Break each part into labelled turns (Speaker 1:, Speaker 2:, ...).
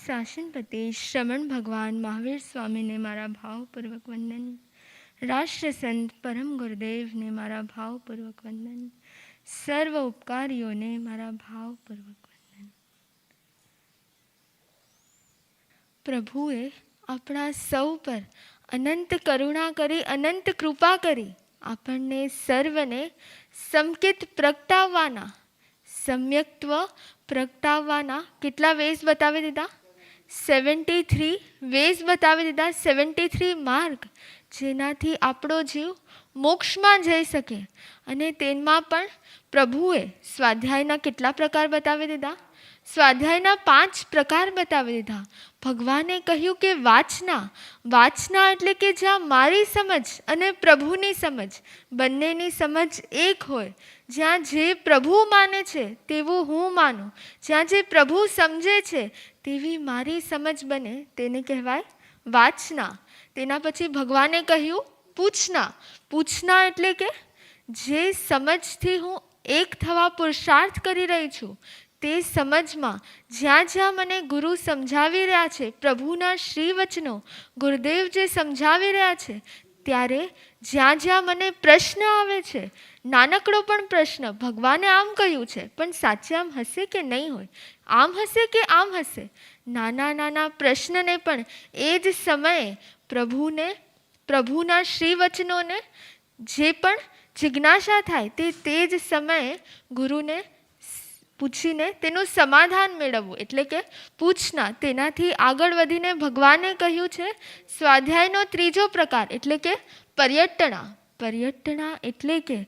Speaker 1: શાસનપતિ શ્રમણ ભગવાન મહાવીર સ્વામીને મારા ભાવપૂર્વક વંદન. રાષ્ટ્રસંત પરમ ગુરુદેવને મારા ભાવપૂર્વક વંદન. સર્વ ઉપકારીઓને મારા ભાવપૂર્વક વંદન. પ્રભુએ આપણા સૌ પર અનંત કરુણા કરી, અનંત કૃપા કરી આપણને સર્વને સમકિત પ્રગટાવવાના, સમ્યક્ત્વ પ્રગટાવવાના કેટલા વેઝ બતાવી દીધા? 73 વેઝ બતાવી દીધા. 73 માર્ગ, જેનાથી આપણો જીવ મોક્ષમાં જઈ શકે. અને તેમાં પણ પ્રભુએ સ્વાધ્યાયના કેટલા પ્રકાર બતાવી દીધા? સ્વાધ્યાયના 5 પ્રકાર બતાવી દીધા. ભગવાને કહ્યું કે વાચના એટલે કે જ્યાં મારી સમજ અને પ્રભુની સમજ બંનેની સમજ એક હોય, જ્યાં જે પ્રભુ માને છે તેવું હું માનું, જ્યાં જે પ્રભુ સમજે છે તેવી મારી સમજ બને, તેને કહેવાય વાચના. તેના પછી ભગવાને કહ્યું પૂછના એટલે કે જે સમજથી હું એક થવા પુરુષાર્થ કરી રહી છું, તે સમજમાં જ્યાં જ્યાં મને ગુરુ સમજાવી રહ્યા છે, પ્રભુના શ્રી વચનો ગુરુદેવ જે સમજાવી રહ્યા છે, ત્યારે જ્યાં જ્યાં મને પ્રશ્ન આવે છે, નાનકડો પણ પ્રશ્ન, ભગવાને આમ કહ્યું છે પણ સાચે આમ હશે કે નહીં હોય, આમ હશે કે આમ હશે, નાના પ્રશ્નને પણ એ જ સમયે પ્રભુના શ્રી વચનોને જે પણ જિજ્ઞાસા થાય તે જ સમયે ગુરુને પૂછીને તેનું સમાધાન મેળવવું, એટલે કે પૂછના. તેનાથી આગળ વધીને ભગવાને કહ્યું છે સ્વાધ્યાયનો 3જો પ્રકાર એટલે કે પર્યટના એટલે કે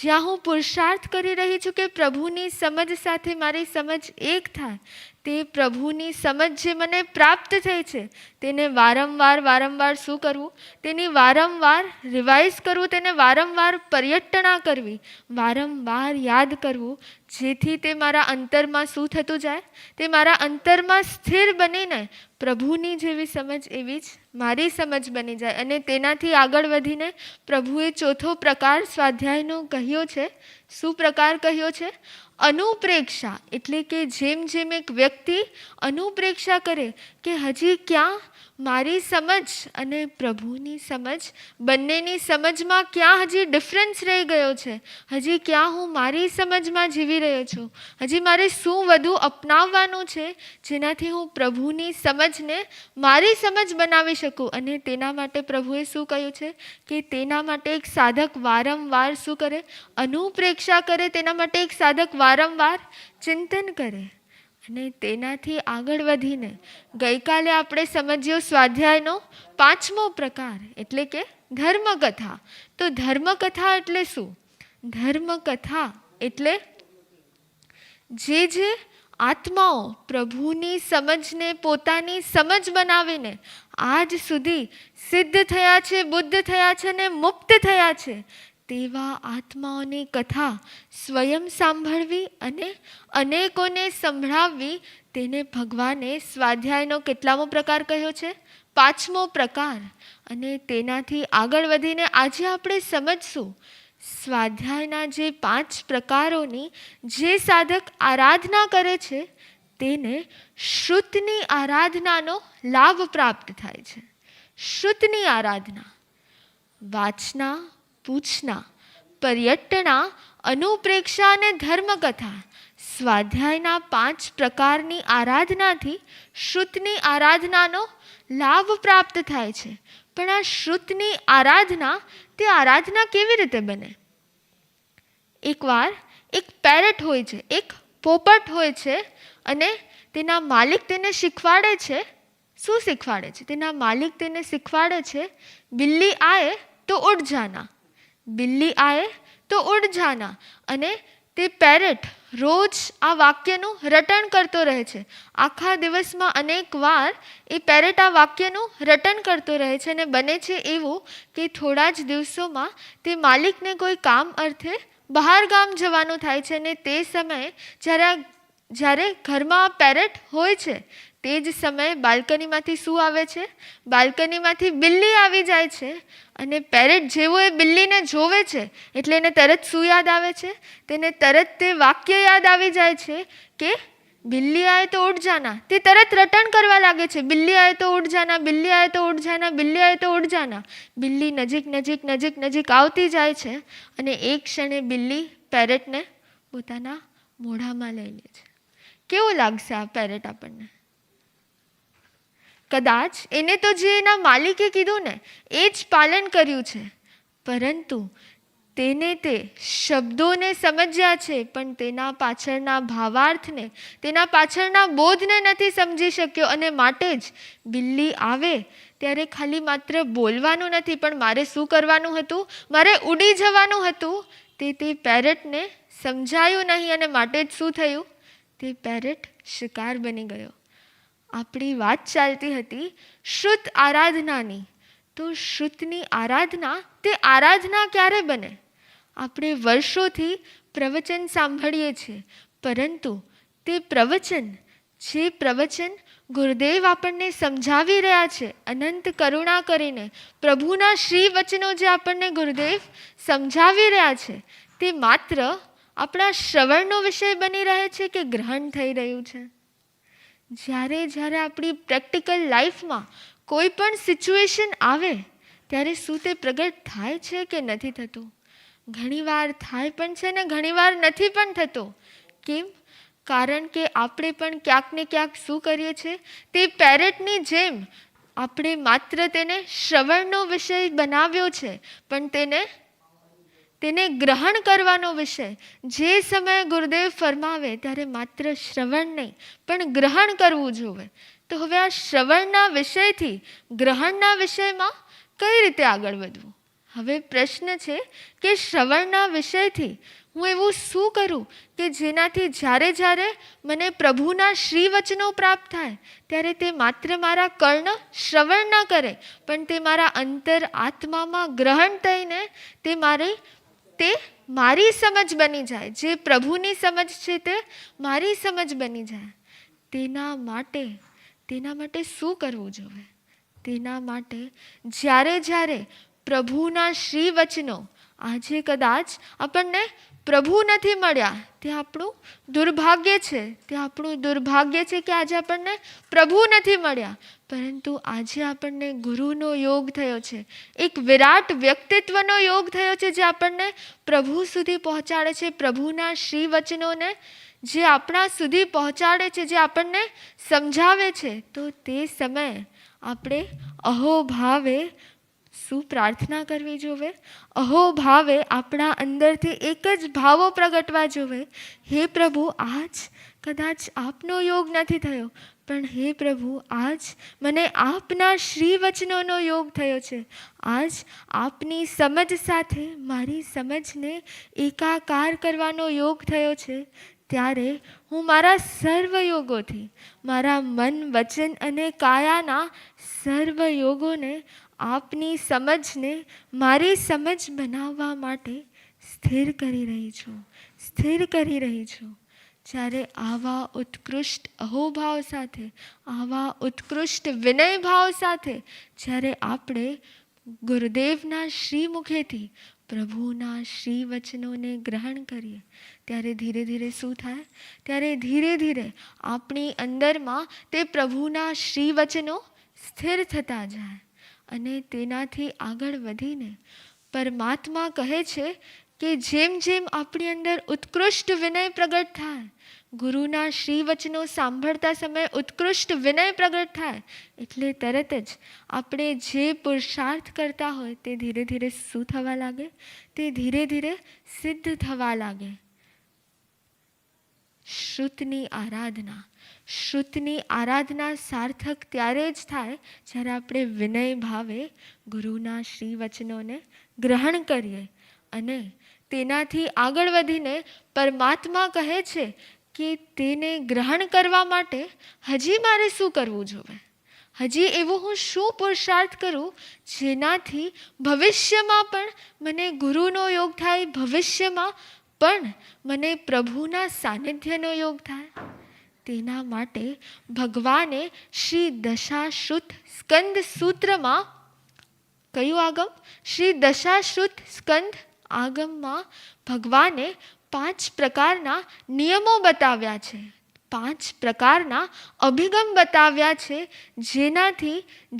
Speaker 1: જ્યાં હું પુરુષાર્થ કરી રહી છું કે પ્રભુની સમજ સાથે મારી સમજ એક થાય, તે પ્રભુની સમજ જે મને પ્રાપ્ત થઈ છે તેને વારંવાર શું કરવું? તેની વારંવાર રિવાઇઝ કરવું, તેને વારંવાર પર્યટના કરવી, વારંવાર યાદ કરવું, જેથી તે મારા અંતરમાં શું થતું જાય? તે મારા અંતરમાં સ્થિર બનીને પ્રભુની જેવી સમજ એવી જ મારી સમજ બની જાય. અને તેનાથી આગળ વધીને પ્રભુએ 4થો પ્રકાર સ્વાધ્યાયનો કહ્યો છે. શું પ્રકાર કહ્યો છે? અનુપ્રેક્ષા એટલે કે જેમ એક વ્યક્તિ અનુપ્રેક્ષા કરે કે હજી ક્યાં મારી સમજ અને પ્રભુની સમજ બંનેની સમજમાં ક્યાં હજી ડિફરન્સ રહી ગયો છે, હજી ક્યાં હું મારી સમજમાં જીવી રહ્યો છું, હજી મારે શું વધુ અપનાવવાનું છે જેનાથી હું પ્રભુની સમજને મારી સમજ બનાવી શકું. અને તેના માટે પ્રભુએ શું કહ્યું છે કે તેના માટે એક સાધક વારંવાર શું કરે? અનુપ્રેક્ષા કરે. તેના માટે એક સાધક વારંવાર ચિંતન કરે. અને તેનાથી આગળ વધીને ગઈકાલે આપણે સમજ્યો સ્વાધ્યાયનો 5મો પ્રકાર એટલે કે ધર્મકથા. તો ધર્મકથા એટલે શું? ધર્મકથા એટલે જે આત્માઓ પ્રભુની સમજને પોતાની સમજ બનાવીને આજ સુધી સિદ્ધ થયા છે, બુદ્ધ થયા છે અને મુક્ત થયા છે, તેવા આત્માઓની કથા સ્વયં સાંભળવી અને અનેકોને સંભળાવવી, તેને ભગવાને સ્વાધ્યાયનો કેટલામો પ્રકાર કહ્યો છે? 5મો પ્રકાર. અને તેનાથી આગળ વધીને આજે આપણે સમજશું સ્વાધ્યાયના જે 5 પ્રકારોની જે સાધક આરાધના કરે છે તેને શ્રુતની આરાધનાનો લાભ પ્રાપ્ત થાય છે. શ્રુતની આરાધના, વાચના, પૂછના, પર્યટના, અનુપ્રેક્ષા અને ધર્મકથા, સ્વાધ્યાયના 5 પ્રકારની આરાધનાથી શ્રુતની આરાધનાનો લાભ પ્રાપ્ત થાય છે. પણ આ શ્રુતની આરાધના, તે આરાધના કેવી રીતે બને? એકવાર એક પેરટ હોય છે, એક પોપટ હોય છે, અને તેના માલિક તેને શીખવાડે છે. શું શીખવાડે છે? તેના માલિક તેને શીખવાડે છે બિલ્લી આયે તો ઉડ જાના, બિલ્લી આયે તો ઉડ જાના. અને તે પેરટ રોજ આ વાક્યનું રટણ કરતો રહે છે. આખા દિવસમાં અનેક વાર એ પેરટ આ વાક્યનું રટણ કરતો રહે છે. અને બને છે એવું કે થોડા જ દિવસોમાં તે માલિકને કોઈ કામ અર્થે બહાર ગામ જવાનું થાય છે. અને તે સમયે જ્યારે ઘરમાં પેરટ હોય છે તે જ સમયે બાલ્કનીમાંથી શું આવે છે? બાલ્કનીમાંથી બિલ્લી આવી જાય છે. અને પેરેટ જેવો એ બિલ્લીને જોવે છે એટલે એને તરત શું યાદ આવે છે? તેને તરત તે વાક્ય યાદ આવી જાય છે કે बिल्ली आए तो उठ जाना, તે તરત રટણ કરવા લાગે છે. બિલ્લી આए તો ઉઠ જાના, બિલ્લી આए તો ઉઠ જાના, બિલ્લી આए તો ઉઠ જાના. બિલ્લી નજીક નજીક નજીક નજીક આવતી જાય છે અને એક ક્ષણે બિલ્લી પેરેટને પોતાના મોઢામાં લઈ લે છે. કેવું લાગશે આ પેરેટ આપણને? કદાચ એને તો જે એના માલિકે કીધું ને એ જ પાલન કર્યું છે, પરંતુ તેને તે શબ્દોને સમજ્યા છે પણ તેના પાછળના ભાવાર્થને, તેના પાછળના બોધને નથી સમજી શક્યો. અને માટે જ બિલ્લી આવે ત્યારે ખાલી માત્ર બોલવાનું નથી, પણ મારે શું કરવાનું હતું? મારે ઉડી જવાનું હતું. તે પેરેટને સમજાયું નહીં અને માટે જ શું થયું? તે પેરેટ શિકાર બની ગયો. આપણી વાત ચાલતી હતી શ્રુત આરાધનાની. તો શ્રુતની આરાધના, તે આરાધના ક્યારે બને? આપણે વર્ષોથી પ્રવચન સાંભળીએ છીએ, પરંતુ તે પ્રવચન, જે પ્રવચન ગુરુદેવ આપણને સમજાવી રહ્યા છે, અનંત કરુણા કરીને પ્રભુના શ્રી વચનો જે આપણને ગુરુદેવ સમજાવી રહ્યા છે, તે માત્ર આપણા શ્રવણનો વિષય બની રહે છે કે ગ્રહણ થઈ રહ્યું છે? જ્યારે જ્યારે આપણી પ્રેક્ટિકલ લાઈફમાં કોઈ પણ સિચ્યુએશન આવે ત્યારે શું તે પ્રગટ થાય છે કે નથી થતું? ઘણીવાર થાય પણ છે ને ઘણીવાર નથી પણ થતો. કેમ? કારણ કે આપણે પણ ક્યાંક ને ક્યાંક શું કરીએ છીએ? તે પેરેટની જેમ આપણે માત્ર તેને શ્રવણનો વિષય બનાવ્યો છે, પણ તેને ગ્રહણ કરવાનો વિષય, જે સમયે ગુરુદેવ ફરમાવે ત્યારે માત્ર શ્રવણ નહીં પણ ગ્રહણ કરવું જોઈએ. તો હવે આ શ્રવણના વિષયથી ગ્રહણના વિષયમાં કઈ રીતે આગળ વધવું? હવે પ્રશ્ન છે કે શ્રવણના વિષયથી હું એવું શું કરું કે જેનાથી જ્યારે જ્યારે મને પ્રભુના શ્રી વચનો પ્રાપ્ત થાય ત્યારે તે માત્ર મારા કર્ણ શ્રવણ ન કરે, પણ તે મારા અંતર આત્મામાં ગ્રહણ થઈને તે મારી સમજ બની જાય. જે પ્રભુની સમજ છે તે મારી સમજ બની જાય. તેના માટે શું કરવું જોઈએ? તેના માટે જ્યારે જ્યારે પ્રભુના શ્રી વચનો, આજે કદાચ આપણને પ્રભુ નથી મળ્યા, તે આપણું દુર્ભાગ્ય છે. તે આપણું દુર્ભાગ્ય છે કે આજે આપણને પ્રભુ નથી મળ્યા, પરંતુ આજે આપણને ગુરુનો યોગ થયો છે, એક વિરાટ વ્યક્તિત્વનો યોગ થયો છે, જે આપણને પ્રભુ સુધી પહોંચાડે છે. પ્રભુના શ્રી વચનોને જે આપણા સુધી પહોંચાડે છે, જે આપણને સમજાવે છે. તો તે સમયે આપણે અહોભાવે શું પ્રાર્થના કરવી જોઈએ? અહોભાવે આપણા અંદરથી એક જ ભાવો પ્રગટવા જોઈએ. હે પ્રભુ, આજ કદાચ આપનો યોગ નથી થયો, પણ હે પ્રભુ, આજ મને આપના શ્રી વચનોનો યોગ થયો છે. આજ આપની સમજ સાથે મારી સમજને એકાકાર કરવાનો યોગ થયો છે. ત્યારે હું મારા સર્વ યોગોથી, મારા મન, વચન અને કાયાના સર્વ યોગોને આપની સમજને મારી સમજ બનાવવા માટે સ્થિર કરી રહી છું. જ્યારે આવા ઉત્કૃષ્ટ અહોભાવ સાથે, આવા ઉત્કૃષ્ટ વિનયભાવ સાથે જ્યારે આપણે ગુરુદેવના શ્રી મુખેથી પ્રભુના શ્રી વચનોને ગ્રહણ કરીએ, ત્યારે ધીરે ધીરે શું થાય? ત્યારે ધીરે ધીરે આપણી અંદરમાં તે પ્રભુના શ્રી વચનો સ્થિર થતા જાય. અને તેનાથી આગળ વધીને પરમાત્મા કહે છે કે જેમ જેમ આપણી અંદર ઉત્કૃષ્ટ વિનય પ્રગટ થાય, ગુરુના શ્રી વચનો સાંભળતા સમયે ઉત્કૃષ્ટ વિનય પ્રગટ થાય, એટલે તરત જ આપણે જે પુરુષાર્થ કરતા હોય તે ધીરે ધીરે શું થવા લાગે? તે ધીરે ધીરે સિદ્ધ થવા લાગે. શ્રુતની આરાધના સાર્થક ત્યારે જ થાય જ્યારે આપણે વિનય ભાવે ગુરુના શ્રી વચનોને ગ્રહણ કરીએ. અને તેનાથી આગળ વધીને પરમાત્મા કહે છે કે તેને ગ્રહણ કરવા માટે હજી મારે શું કરવું જોઈએ? હજી એવું હું શું પુરુષાર્થ કરું જેનાથી ભવિષ્યમાં પણ મને ગુરુનો યોગ થાય, ભવિષ્યમાં પણ મને પ્રભુના સાનિધ્યનો યોગ થાય? તેના માટે ભગવાને શ્રી દશાશ્રુત સ્કંદ સૂત્રમાં કયું આગમ? શ્રી દશાશ્રુત સ્કંદ આગમમાં ભગવાને 5 પ્રકારના નિયમો બતાવ્યા છે. 5 પ્રકારના અભિગમ બતાવ્યા છે,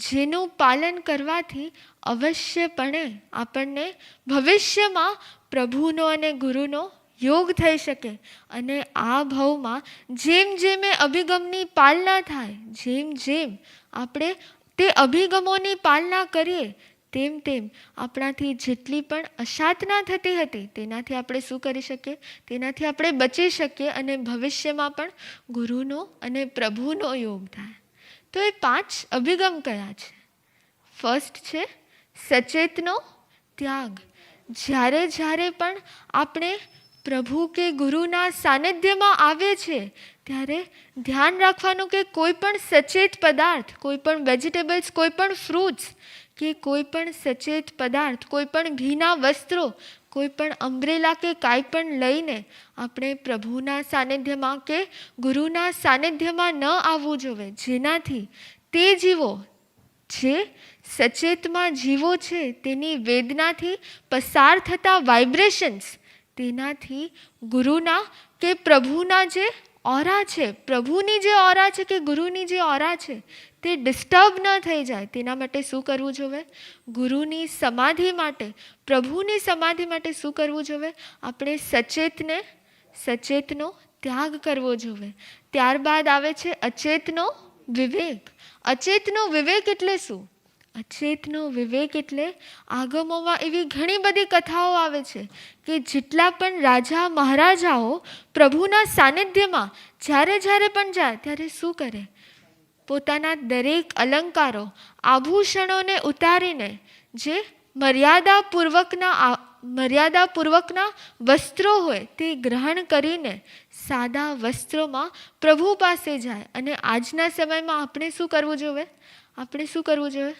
Speaker 1: જેનું પાલન કરવાથી અવશ્યપણે આપણને ભવિષ્યમાં પ્રભુનો અને ગુરુનો યોગ થઈ શકે. અને આ ભાવમાં જેમ જેમ એ અભિગમની પાલના થાય, જેમ જેમ આપણે તે અભિગમોની પાલના કરીએ, તેમ તેમ આપણાથી જેટલી પણ અસાધના થતી હતી તેનાથી આપણે શું કરી શકીએ? તેનાથી આપણે બચી શકીએ અને ભવિષ્યમાં પણ ગુરુનો અને પ્રભુનો યોગ થાય. તો એ 5 અભિગમ કયા છે? ફર્સ્ટ છે સચેતનો ત્યાગ. જ્યારે જ્યારે પણ આપણે પ્રભુ કે ગુરુના સાનિધ્યમાં આવે છે ત્યારે ધ્યાન રાખવાનું કે કોઈ પણ સચેત પદાર્થ, કોઈ પણ વેજીટેબલ્સ, કોઈ પણ ફ્રૂટ્સ કે કોઈ પણ સચેત પદાર્થ, કોઈ પણ ભીના વસ્ત્રો, કોઈ પણ અમ્બ્રેલા કે કાંઈ પણ લઈને આપણે પ્રભુના સાનિધ્યમાં કે ગુરુના સાનિધ્યમાં ન આવવું જોઈએ, જેનાથી તે જીવો જે સચેતમાં જીવો છે તેની વેદનાથી પસાર થતા વાઇબ્રેશન્સ, તેનાથી ગુરુના કે પ્રભુના જે ઓરા છે, પ્રભુની જે ઓરા છે કે ગુરુની જે ઓરા છે તે ડિસ્ટર્બ ન થઈ જાય, તેના માટે શું કરવું જોઈએ? ગુરુની સમાધિ માટે, પ્રભુની સમાધિ માટે શું કરવું જોઈએ? આપણે સચેતનો ત્યાગ કરવો જોઈએ. ત્યારબાદ આવે છે અચેતનો વિવેક. અચેતનો વિવેક એટલે શું? અચેતનો વિવેક એટલે આગમોમાં એવી ઘણી બધી કથાઓ આવે છે કે જેટલા પણ રાજા મહારાજાઓ પ્રભુના સાનિધ્યમાં જ્યારે જ્યારે પણ જાય ત્યારે શું કરે? પોતાના દરેક અલંકારો, આભૂષણોને ઉતારીને જે મર્યાદાપૂર્વકના વસ્ત્રો હોય તે ગ્રહણ કરીને સાદા વસ્ત્રોમાં પ્રભુ પાસે જાય. અને આજના સમયમાં આપણે શું કરવું જોઈએ?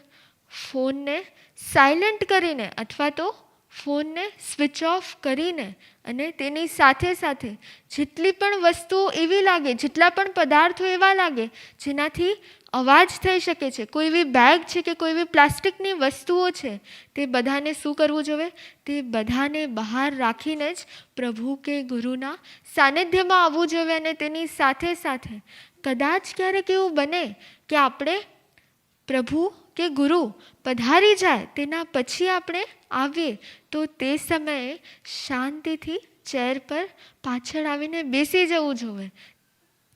Speaker 1: ફોનને સાયલન્ટ કરીને અથવા તો ફોનને સ્વિચ ઓફ કરીને અને તેની સાથે સાથે જેટલી પણ વસ્તુઓ એવી લાગે, જેટલા પણ પદાર્થો એવા લાગે જેનાથી અવાજ થઈ શકે છે, કોઈ એવી બેગ છે કે કોઈ એવી પ્લાસ્ટિકની વસ્તુઓ છે, તે બધાને શું કરવું જોઈએ? તે બધાને બહાર રાખીને જ પ્રભુ કે ગુરુના સાનિધ્યમાં આવવું જોઈએ. અને તેની સાથે સાથે કદાચ ક્યારેક એવું બને કે આપણે પ્રભુ કે ગુરુ પધારી જાય તેના પછી આપણે આવીએ, તો તે સમયે શાંતિથી ચેર પર પાછળ આવીને બેસી જવું જોઈએ.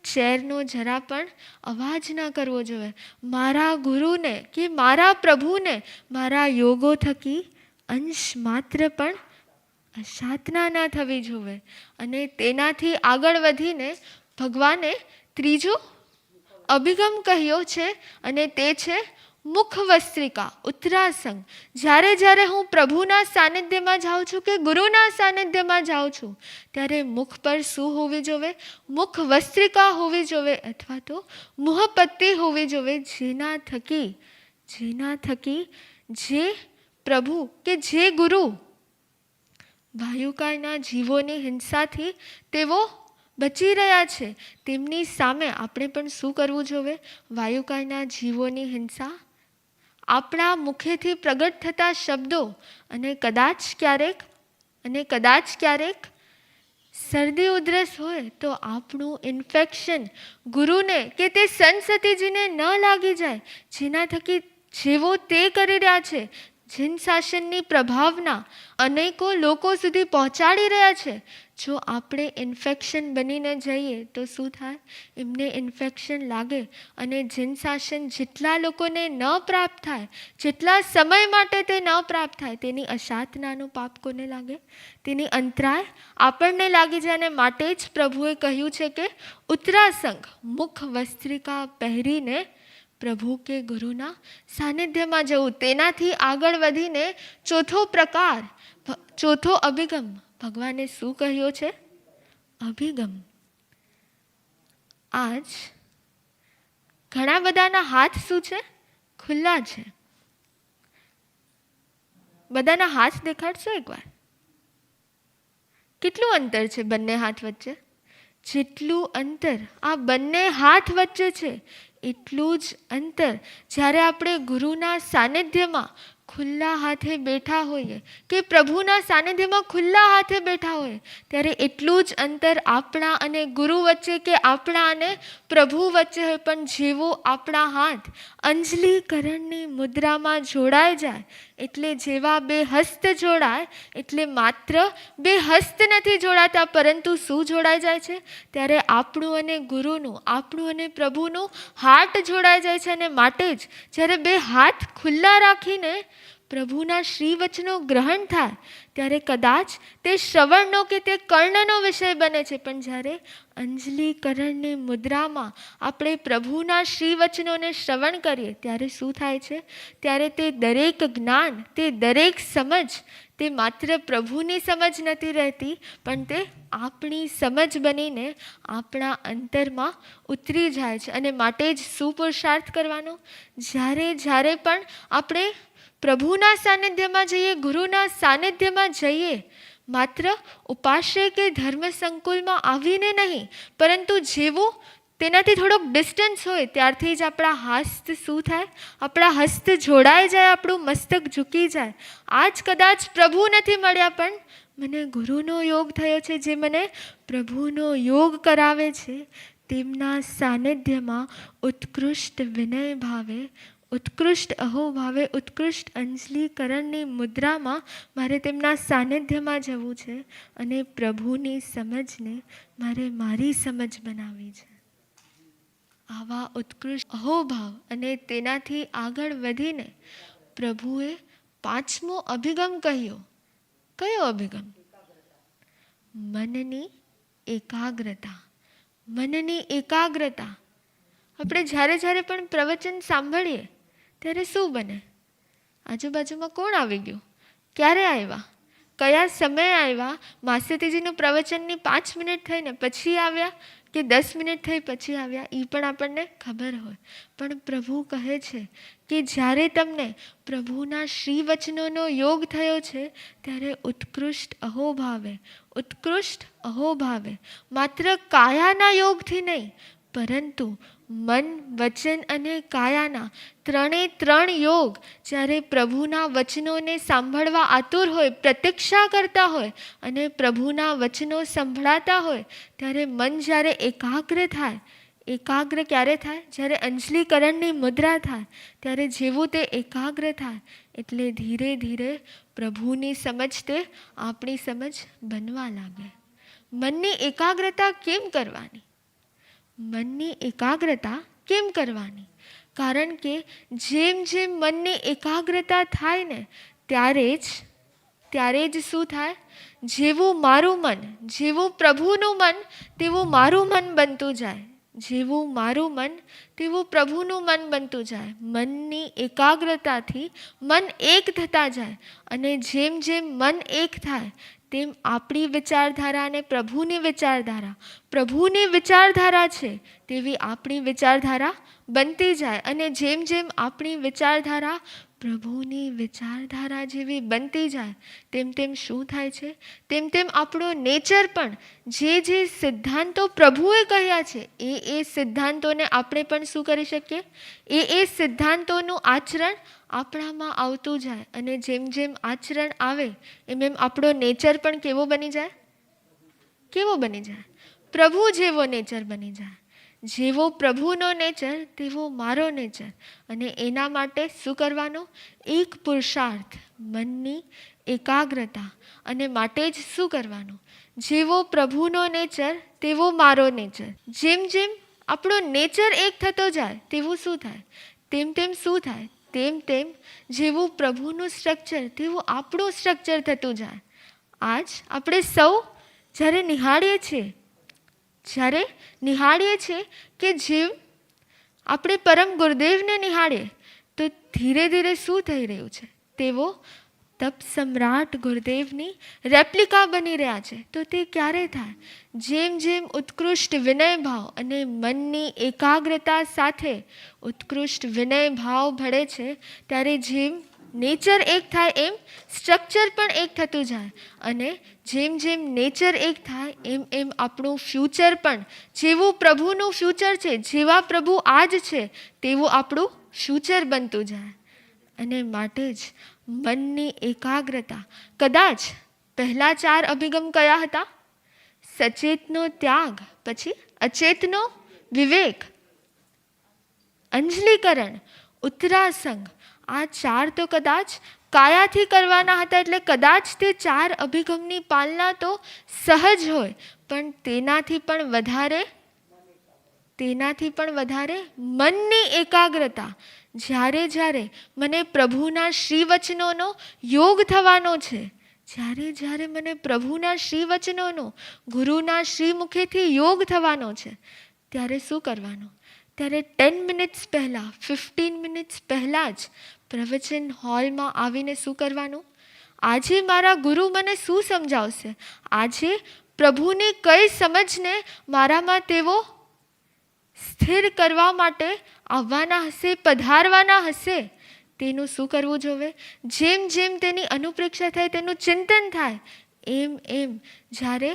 Speaker 1: ચેરનો જરા પણ અવાજ ન કરવો જોઈએ. મારા ગુરુને કે મારા પ્રભુને મારા યોગો થકી અંશ માત્ર પણ અસાધના ન થવી જોઈએ. અને તેનાથી આગળ વધીને ભગવાને ત્રીજો અભિગમ કહ્યો છે અને તે છે મુખવસ્ત્રિકા, ઉત્તરાસંગ. જ્યારે જ્યારે હું પ્રભુના સાનિધ્યમાં જાઉં છું કે ગુરુના સાનિધ્યમાં જાઉં છું ત્યારે મુખ પર શું હોવી જોઈએ? મુખવસ્ત્રિકા હોવી જોઈએ અથવા તો મુહપત્તી હોવી જોઈએ, જેના થકી જે પ્રભુ કે જે ગુરુ વાયુકાયના જીવોની હિંસાથી તેઓ બચી રહ્યા છે તેમની સામે આપણે પણ શું કરવું જોઈએ? વાયુકાયના જીવોની હિંસા આપણા મુખેથી પ્રગટ થતા શબ્દો અને કદાચ ક્યારેક શરદી ઉધરસ હોય તો આપણું ઇન્ફેક્શન ગુરુને કે તે સંતસતીજીને ન લાગી જાય, જેના થકી જેવો તે કરી રહ્યા છે, જીન શાસનની પ્રભાવના અનેકો લોકો સુધી પહોંચાડી રહ્યા છે, જો આપણે ઇન્ફેક્શન બનીને જઈએ તો શું થાય? એમને ઇન્ફેક્શન લાગે અને જીન શાસન જેટલા લોકોને ન પ્રાપ્ત થાય, જેટલા સમય માટે તે ન પ્રાપ્ત થાય, તેની અસાધનાનું પાપ કોને લાગે? તેની અંતરાય આપણને લાગી જાય. અને માટે જ પ્રભુએ કહ્યું છે કે ઉત્તરાસંગ, મુખ વસ્ત્રિકા પહેરીને પ્રભુ કે ગુરુના સાનિધ્યમાં જવું. તેનાથી આગળ વધીને ચોથો અભિગમ ભગવાને શું કહ્યો છે? અભિગમ. આજ ઘણા બધાના હાથ શું છે? ખુલ્લા છે. બધાના હાથ દેખાડશો એકવાર? કેટલું અંતર છે બંને હાથ વચ્ચે? જેટલું અંતર આ બંને હાથ વચ્ચે છે એટલું જ અંતર જ્યારે આપણે ગુરુના સાનિધ્યમાં ખુલ્લા હાથે બેઠા હોઈએ, કે પ્રભુના સાનિધ્યમાં ખુલ્લા હાથે બેઠા હોઈએ, ત્યારે એટલું જ અંતર આપણા અને ગુરુ વચ્ચે કે આપણા અને પ્રભુ વચ્ચે હોય. પણ જેવો આપણા હાથ અંજલિકરણની મુદ્રામાં જોડાઈ જાય, એટલે જેવા બે હસ્ત જોડાય, એટલે માત્ર બે હસ્ત નથી જોડાતા, પરંતુ શું જોડાઈ જાય છે? ત્યારે આપણું અને ગુરુનું, આપણું અને પ્રભુનું હાર્ટ જોડાઈ જાય છે. અને માટે જ જ્યારે બે હાથ ખુલ્લા રાખીને પ્રભુના શ્રી વચનો ગ્રહણ થાય, ત્યારે કદાચ તે શ્રવણનો કે તે કર્ણનો વિષય બને છે. પણ જ્યારે અંજલિકરણની મુદ્રામાં આપણે પ્રભુના શ્રી વચનોને શ્રવણ કરીએ, ત્યારે શું થાય છે? ત્યારે તે દરેક જ્ઞાન, તે દરેક સમજ, તે માત્ર પ્રભુની સમજ નથી રહેતી, પણ તે આપણી સમજ બનીને આપણા અંતરમાં ઉતરી જાય છે. અને માટે જ શું પુરુષાર્થ કરવાનો? જ્યારે પણ આપણે પ્રભુના સાનિધ્યમાં જઈએ, ગુરુના સાનિધ્યમાં જઈએ, માત્ર ઉપાશ્રય કે ધર્મ સંકુલમાં આવીને નહીં, પરંતુ જેવું તેનાથી થોડોક ડિસ્ટન્સ હોય ત્યારથી જ આપણા હસ્ત શું થાય? આપણા હસ્ત જોડાઈ જાય, આપણું મસ્તક ઝૂકી જાય. આજ કદાચ પ્રભુ નથી મળ્યા, પણ મને ગુરુનો યોગ થયો છે, જે મને પ્રભુનો યોગ કરાવે છે. તેમના સાનિધ્યમાં ઉત્કૃષ્ટ વિનય ભાવે, ઉત્કૃષ્ટ અહોભાવે, ઉત્કૃષ્ટ અંજલિકરણની મુદ્રામાં મારે તેમના સાનિધ્યમાં જવું છે. અને પ્રભુની સમજને મારે મારી સમજ બનાવવી છે. આવા ઉત્કૃષ્ટ અહોભાવ અને તેનાથી આગળ વધીને પ્રભુએ 5મો અભિગમ કહ્યો. કયો અભિગમ? મનની એકાગ્રતા. મનની એકાગ્રતા. આપણે જ્યારે પણ પ્રવચન સાંભળીએ, ત્યારે શું બને? આજુબાજુમાં કોણ આવી ગયું? ક્યારે આવ્યા? કયા સમયે આવ્યા? માસ્તરજીનું પ્રવચનની 5 મિનિટ થઈને પછી આવ્યા કે 10 મિનિટ થઈ પછી આવ્યા? એ પણ આપણને ખબર હોય. પણ પ્રભુ કહે છે કે જ્યારે તમને પ્રભુના શ્રી વચનોનો યોગ થયો છે, ત્યારે ઉત્કૃષ્ટ અહોભાવે, ઉત્કૃષ્ટ અહોભાવે, માત્ર કાયાના યોગથી નહીં, પરંતુ મન, વચન અને કાયાના 3 યોગ જ્યારે પ્રભુના વચનોને સાંભળવા આતુર હોય, પ્રતીક્ષા કરતા હોય, અને પ્રભુના વચનો સંભળાતા હોય, ત્યારે મન જ્યારે એકાગ્ર થાય. એકાગ્ર ક્યારે થાય? જ્યારે અંજલિકરણની મુદ્રા થાય. ત્યારે જેવું તે એકાગ્ર થાય, એટલે ધીરે ધીરે પ્રભુની સમજ તે આપણી સમજ બનવા લાગે. મનની એકાગ્રતા કેમ કરવાની? મનની એકાગ્રતા કેમ કરવાની? કારણ કે જેમ જેમ મનની એકાગ્રતા થાય ને, ત્યારે જ શું થાય? જેવું મારું મન, જેવું પ્રભુનું મન, તેવું મારું મન બનતું જાય. જેવું મારું મન, તેવું પ્રભુનું મન બનતું જાય. મનની એકાગ્રતાથી મન એક થતા જાય. અને જેમ જેમ મન એક થાય, તેમ આપણી વિચારધારા અને પ્રભુની વિચારધારા છે તેવી આપણી વિચારધારા બનતી જાય. અને જેમ જેમ આપણી વિચારધારા પ્રભુની વિચારધારા જેવી બનતી જાય, તેમ તેમ શું થાય છે? તેમ તેમ આપણો નેચર પણ જે સિદ્ધાંતો પ્રભુએ કહ્યા છે, એ સિદ્ધાંતોને આપણે પણ શું કરી શકીએ? એ સિદ્ધાંતોનું આચરણ આપણામાં આવતું જાય. અને જેમ જેમ આચરણ આવે, એમ આપણો નેચર પણ કેવો બની જાય? કેવો બની જાય? પ્રભુ જેવો નેચર બની જાય. જેવો પ્રભુનો નેચર, તેવો મારો નેચર. અને એના માટે શું કરવાનું? એક પુરુષાર્થ, મનની એકાગ્રતા. અને માટે જ શું કરવાનું? જેવો પ્રભુનો નેચર, તેવો મારો નેચર. જેમ જેમ આપણો નેચર એક થતો જાય, તેવું શું થાય? તેમ તેમ શું થાય? તેમ તેમ જેવું પ્રભુનું સ્ટ્રક્ચર, તેવું આપણું સ્ટ્રક્ચર થતું જાય. આજ આપણે સૌ જ્યારે નિહાળીએ છીએ કે જેમ આપણે પરમ ગુરુદેવને નિહાળીએ, તો ધીરે ધીરે શું થઈ રહ્યું છે? તેઓ તપ સમ્રાટ ગુરુદેવની રેપ્લિકા બની રહ્યા છે. તો તે ક્યારે થાય? જેમ જેમ ઉત્કૃષ્ટ વિનય ભાવ અને મનની એકાગ્રતા સાથે ઉત્કૃષ્ટ વિનય ભાવ ભળે છે, ત્યારે જેમ નેચર એક થાય, એમ સ્ટ્રક્ચર પણ એક થતું જાય. અને જેમ જેમ નેચર એક થાય, એમ આપણું ફ્યુચર પણ જેવું પ્રભુનું ફ્યુચર છે, જેવા પ્રભુ આજ છે, તેવું આપણું ફ્યુચર બનતું જાય. અને માટે જ મનની એકાગ્રતા. કદાચ પહેલા 4 અભિગમ કયા હતા? સચેતનો ત્યાગ, પછી અચેતનો વિવેક, અંજલીકરણ, ઉત્તરાસંગ. આ 4 તો કદાચ કાયાથી કરવાના હતા, એટલે કદાચ તે 4 અભિગમની પાલના તો સહજ હોય, પણ તેનાથી પણ વધારે મનની એકાગ્રતા. જ્યારે મને પ્રભુના શ્રી વચનોનો યોગ થવાનો છે, જ્યારે મને પ્રભુના શ્રી વચનોનો ગુરુના શ્રી મુખેથી યોગ થવાનો છે, ત્યારે શું કરવાનું? ત્યારે 10 મિનિટ્સ પહેલાં, 15 મિનિટ્સ પહેલાં જ પ્રવચન હોલમાં આવીને શું કરવાનું? આજે મારા ગુરુ મને શું સમજાવશે? આજે પ્રભુની કઈ સમજને મારામાં તેઓ સ્થિર કરવા માટે આવવાના હશે, પધારવાના હશે, તેનું શું કરવું જોઈએ? જેમ તેની અનુપ્રેક્ષા થાય, તેનું ચિંતન થાય, એમ જ્યારે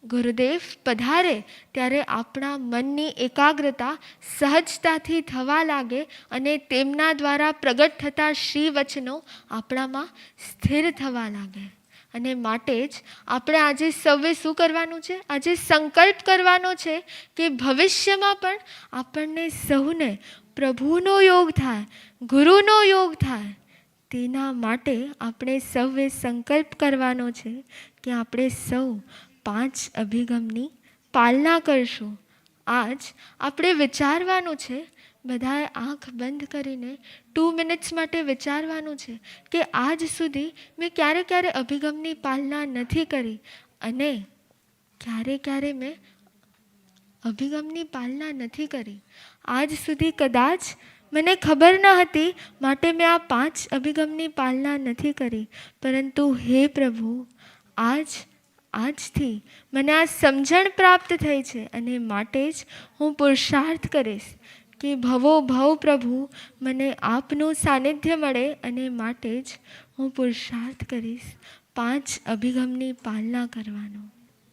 Speaker 1: ગુરુદેવ પધારે ત્યારે આપણા મનની એકાગ્રતા સહજતાથી થવા લાગે અને તેમના દ્વારા પ્રગટ થતા શ્રી વચનો આપણામાં સ્થિર થવા લાગે. અને માટે જ આપણે આજે સૌએ શું કરવાનું છે? આજે સંકલ્પ કરવાનો છે કે ભવિષ્યમાં પણ આપણને સૌને પ્રભુનો યોગ થાય, ગુરુનો યોગ થાય. તેના માટે આપણે સૌએ સંકલ્પ કરવાનો છે કે આપણે સૌ 5 અભિગમની પાલના કરશું. આજ આપણે વિચારવાનું છે, બધાએ આંખ બંધ કરીને 2 મિનિટ્સ માટે વિચારવાનું છે કે આજ સુધી મેં ક્યારે અભિગમની પાલના નથી કરી અને ક્યારે મેં અભિગમની પાલના નથી કરી. આજ સુધી કદાચ મને ખબર ન હતી, માટે મેં આ 5 અભિગમની પાલના નથી કરી. પરંતુ હે પ્રભુ, આજથી મને આ સમજણ પ્રાપ્ત થઈ છે અને માટે જ હું પુરુષાર્થ કરીશ કે ભવો ભવ પ્રભુ મને આપનું સાનિધ્ય મળે, અને માટે જ હું પુરુષાર્થ કરીશ 5 અભિગમની પાલના કરવાનો.